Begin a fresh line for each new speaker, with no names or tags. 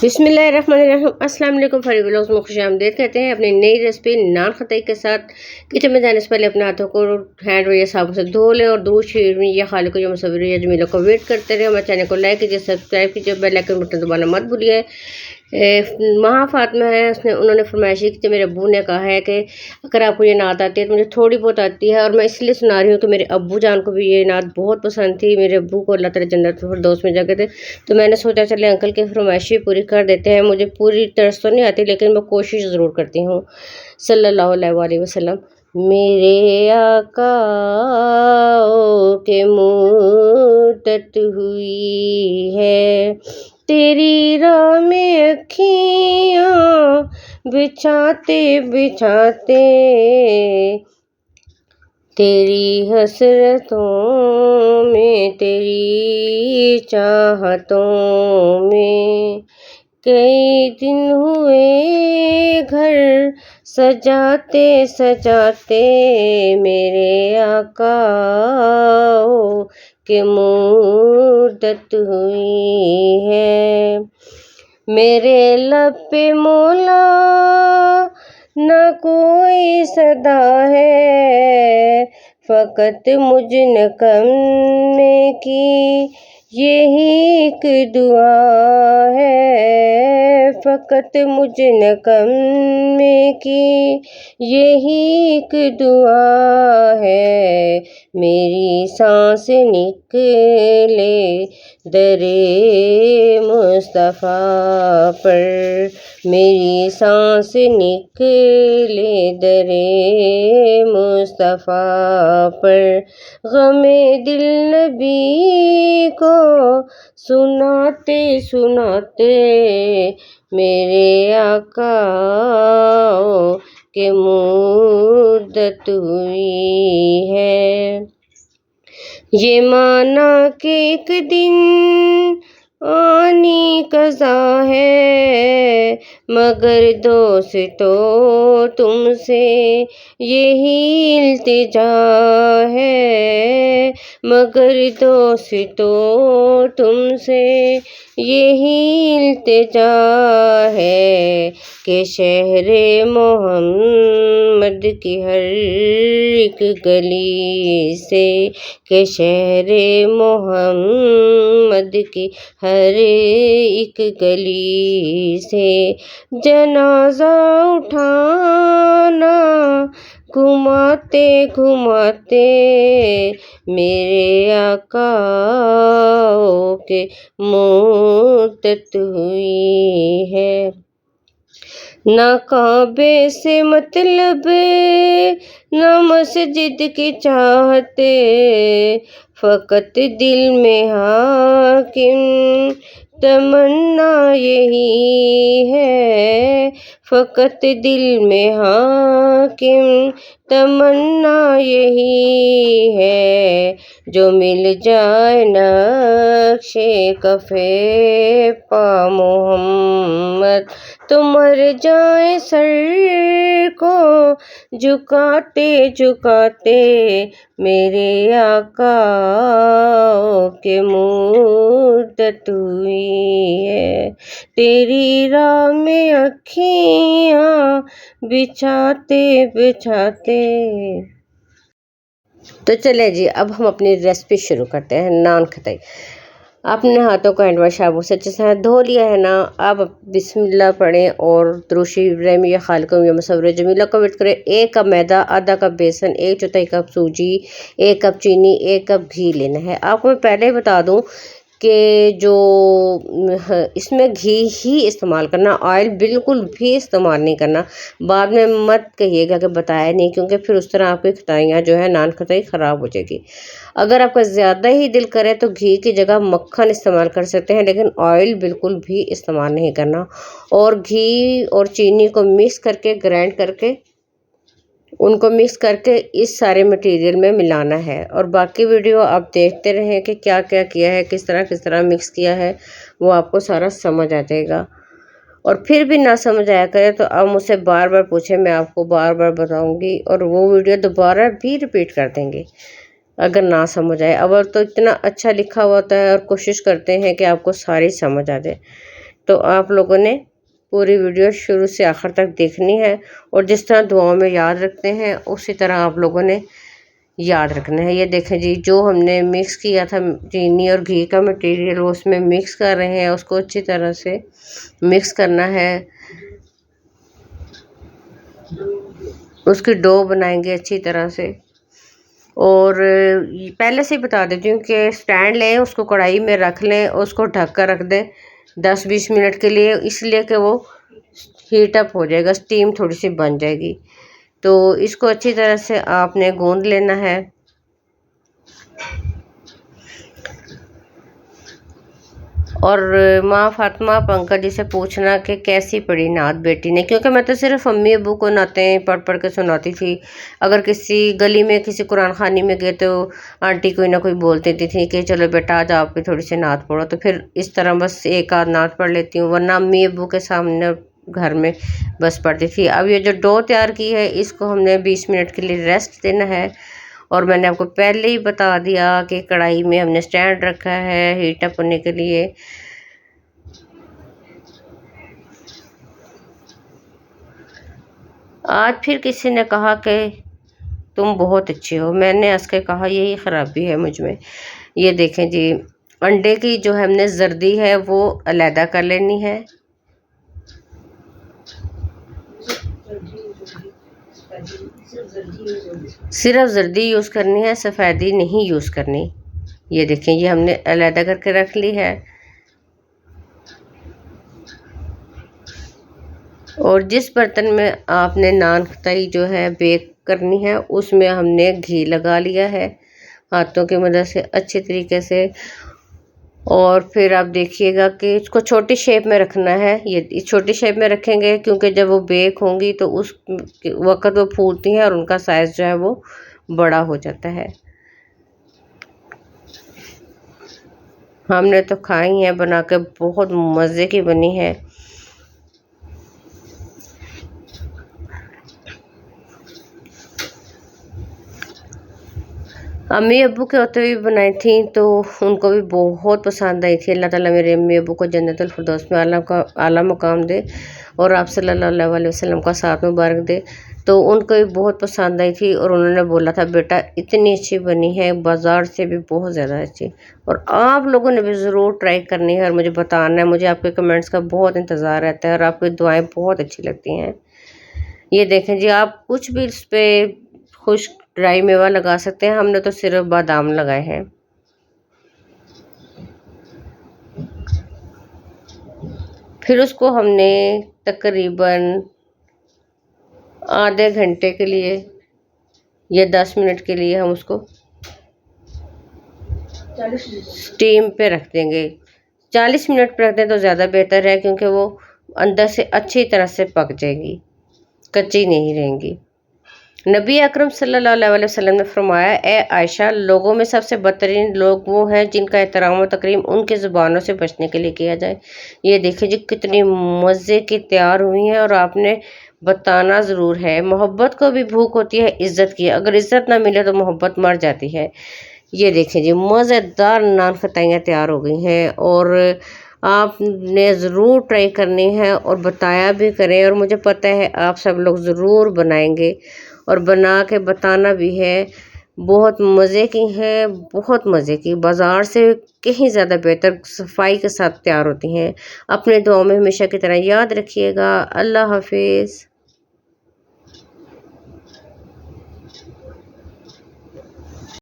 बिस्मिल्लाहिर्रहमानिर्रहीम अस्सलाम वालेकुम फरी व्लॉग्स में खुशामदीद कहते हैं अपनी नई रेसिपी नान खताई के साथ। किचन में जाने से पहले अपने हाथों को हैंड या साबुन से धो लें और दूध शीरनी या खाली को जो मसवरी या जमीलों को वेट करते रहे। हमारे चैनल को लाइक कीजिए, सब्सक्राइब कीजिए, बेल आइकन बटन दबाना मत भूलिए। महा फातिमा है, उन्होंने फरमाइश की कि मेरे अब्बू ने कहा है कि अगर आपको ये नात आती है तो मुझे थोड़ी बहुत आती है, और मैं इसलिए सुना रही हूँ कि मेरे अब्बू जान को भी ये नात बहुत पसंद थी। मेरे अब्बू को अल्लाह ताला जन्नत फिरदौस में जगह थे, तो मैंने सोचा चले अंकल की फरमाइश पूरी कर देते हैं। मुझे पूरी तरह तो नहीं आती, लेकिन मैं कोशिश ज़रूर करती हूँ। सल्लल्लाहु अलैहि वसल्लम। मेरे आका के मुद्दत हुई है, तेरी राह में अखियाँ बिछाते बिछाते, तेरी हसरतों में तेरी चाहतों में, कई दिन हुए घर सजाते सजाते, मेरे आका के मुद्दत हुई है। मेरे लब पे मौला न कोई सदा है, फ़कत मुझ नकम्मे की यही एक दुआ है, फ़कत मुझ नकम्मे की यही एक दुआ है। मेरी सांस निकले दरे मुस्तफ़ा पर, मेरी सांस निकले दरे मुस्तफ़ा पर, गमे दिल नबी को सुनाते सुनाते, मेरे आका के मुद्दत हुई है। ये माना कि एक दिन आनी कज़ा है, मगर दोस्तों तुमसे यही इल्तिजा है, मगर दोस्तों तुमसे यही इल्तिजा है कि शहरे मोहम्मद की हर एक गली से, के शहरे मोहम्मद की हर एक गली से जनाजा उठाना, घुमाते घुमाते, मेरे आका के मुद्दत हुई है। ना काबे से मतलब ना मस्जिद की चाहते, फ़कत दिल में हाकिम तमन्ना यही है, फ़कत दिल में हाकिम तमन्ना यही है। जो मिल जाए नक्शे कफ़े पा मोहम्मद, तो मर जाए सर को झुकाते झुकाते, मेरे आका के मुद्दत हुई है। तेरी राह में अखियाँ बिछाते बिछाते। तो चले जी, अब हम अपनी रेसिपी शुरू करते हैं। नान खताई। अपने हाथों को हैंड वॉश साबुन से अच्छे से धो लिया है ना। अब बिस्मिल्लाह पढ़ें और दुरूशी इब्राहिमी या खालिकुम या मसवरे जमीला को वेट करें। 1 कप मैदा, आधा कप बेसन, 1/4 कप सूजी, 1 कप चीनी, 1 कप घी लेना है। आपको मैं पहले ही बता दूं कि जो इसमें घी ही इस्तेमाल करना, ऑयल बिल्कुल भी इस्तेमाल नहीं करना। बाद में मत कहिएगा कि बताया नहीं, क्योंकि फिर उस तरह आपकी खताइयाँ जो है नान खताई ख़राब हो जाएगी। अगर आपका ज़्यादा ही दिल करे तो घी की जगह मक्खन इस्तेमाल कर सकते हैं, लेकिन ऑयल बिल्कुल भी इस्तेमाल नहीं करना। और घी और चीनी को मिक्स करके ग्राइंड करके उनको मिक्स करके इस सारे मटेरियल में मिलाना है। और बाकी वीडियो आप देखते रहें कि क्या क्या किया है, किस तरह मिक्स किया है, वो आपको सारा समझ आ जाएगा। और फिर भी ना समझ आया करे तो आप मुझसे बार बार पूछें, मैं आपको बार बार बताऊंगी और वो वीडियो दोबारा भी रिपीट कर देंगे अगर ना समझ आए। अब तो इतना अच्छा लिखा हुआ होता है और कोशिश करते हैं कि आपको सारी समझ आ जाए। तो आप लोगों ने पूरी वीडियो शुरू से आखिर तक देखनी है और जिस तरह दुआओं में याद रखते हैं उसी तरह आप लोगों ने याद रखना है। ये देखें जी, जो हमने मिक्स किया था चीनी और घी का मटेरियल वो उसमें मिक्स कर रहे हैं, उसको अच्छी तरह से मिक्स करना है। उसकी डो बनाएंगे अच्छी तरह से। और पहले से ही बता देती हूँ कि स्टैंड लें, उसको कढ़ाई में रख लें, उसको ढक कर रख दें 10-20 मिनट के लिए, इसलिए कि वो हीट अप हो जाएगा, स्टीम थोड़ी सी बन जाएगी। तो इसको अच्छी तरह से आपने गूंद लेना है। और माँ फातिमा पंकज जी से पूछना कि कैसी पढ़ी नात बेटी ने, क्योंकि मैं तो सिर्फ अम्मी अबू को नातें पढ़ पढ़ के सुनाती थी। अगर किसी गली में किसी कुरान खानी में गए तो आंटी कोई ना कोई बोल देती थी कि चलो बेटा आज आप भी थोड़ी सी नात पढ़ो, तो फिर इस तरह बस एक आध नात पढ़ लेती हूँ, वरना अम्मी अबू के सामने घर में बस पढ़ती थी। अब ये जो डो तैयार की है इसको हमने 20 मिनट के लिए रेस्ट देना है। और मैंने आपको पहले ही बता दिया कि कढ़ाई में हमने स्टैंड रखा है हीट अप होने के लिए। आज फिर किसी ने कहा कि तुम बहुत अच्छे हो, मैंने हंस के कहा यही ख़राबी है मुझ में। ये देखें जी, अंडे की जो हमने जर्दी है वो अलहदा कर लेनी है। सिर्फ जर्दी यूज़ करनी है, सफ़ेदी नहीं यूज़ करनी। ये देखें, ये हमने अलहदा करके रख ली है। और जिस बर्तन में आपने नान खताई जो है बेक करनी है उसमें हमने घी लगा लिया है हाथों की मदद से अच्छे तरीके से। और फिर आप देखिएगा कि इसको छोटी शेप में रखना है। ये छोटी शेप में रखेंगे क्योंकि जब वो बेक होंगी तो उस वक़्त वो फूलती हैं और उनका साइज़ जो है वो बड़ा हो जाता है। हमने तो खाई हैं बना के, बहुत मज़े की बनी है। अम्मी अब्बू के होते हुए बनाई थी तो उनको भी बहुत पसंद आई थी। अल्लाह ताला मेरे अम्मी अब्बू को जन्नतुल फिरदौस में आला मुकाम दे और आप सल्लल्लाहु अलैहि वसल्लम का साथ मुबारक दे। तो उनको भी बहुत पसंद आई थी और उन्होंने बोला था बेटा इतनी अच्छी बनी है, बाज़ार से भी बहुत ज़्यादा अच्छी। और आप लोगों ने भी ज़रूर ट्राई करनी है और मुझे बताना है। मुझे आपके कमेंट्स का बहुत इंतज़ार रहता है और आपकी दुआएं बहुत अच्छी लगती हैं। ये देखें जी, आप कुछ भी इस पर खुश्क ड्राई मेवा लगा सकते हैं, हमने तो सिर्फ बादाम लगाए हैं। फिर उसको हमने तकरीबन आधे घंटे के लिए या 10 मिनट के लिए हम उसको स्टीम पे रख देंगे। 40 मिनट पर रख दें तो ज़्यादा बेहतर है क्योंकि वो अंदर से अच्छी तरह से पक जाएगी, कच्ची नहीं रहेंगी। नबी अकरम सल्लल्लाहु अलैहि वसल्लम ने फरमाया, ए आयशा, लोगों में सबसे बदतरीन लोग वो हैं जिनका एहतराम व तकरीम उनकी ज़ुबानों से बचने के लिए किया जाए। ये देखिए जी कितनी मज़े की तैयार हुई हैं और आपने बताना ज़रूर है। मोहब्बत को भी भूख होती है इज़्ज़त की, अगर इज़्ज़त ना मिले तो मोहब्बत मर जाती है। ये देखें जी, मज़ेदार नान खताइयाँ तैयार हो गई हैं और आपने ज़रूर ट्राई करनी है और बताया भी करें। और मुझे पता है आप सब लोग ज़रूर बनाएंगे और बना के बताना भी है। बहुत मज़े की हैं, बहुत मज़े की, बाज़ार से कहीं ज़्यादा बेहतर सफाई के साथ तैयार होती हैं। अपने दुआओं में हमेशा की तरह याद रखिएगा। अल्लाह हाफिज़।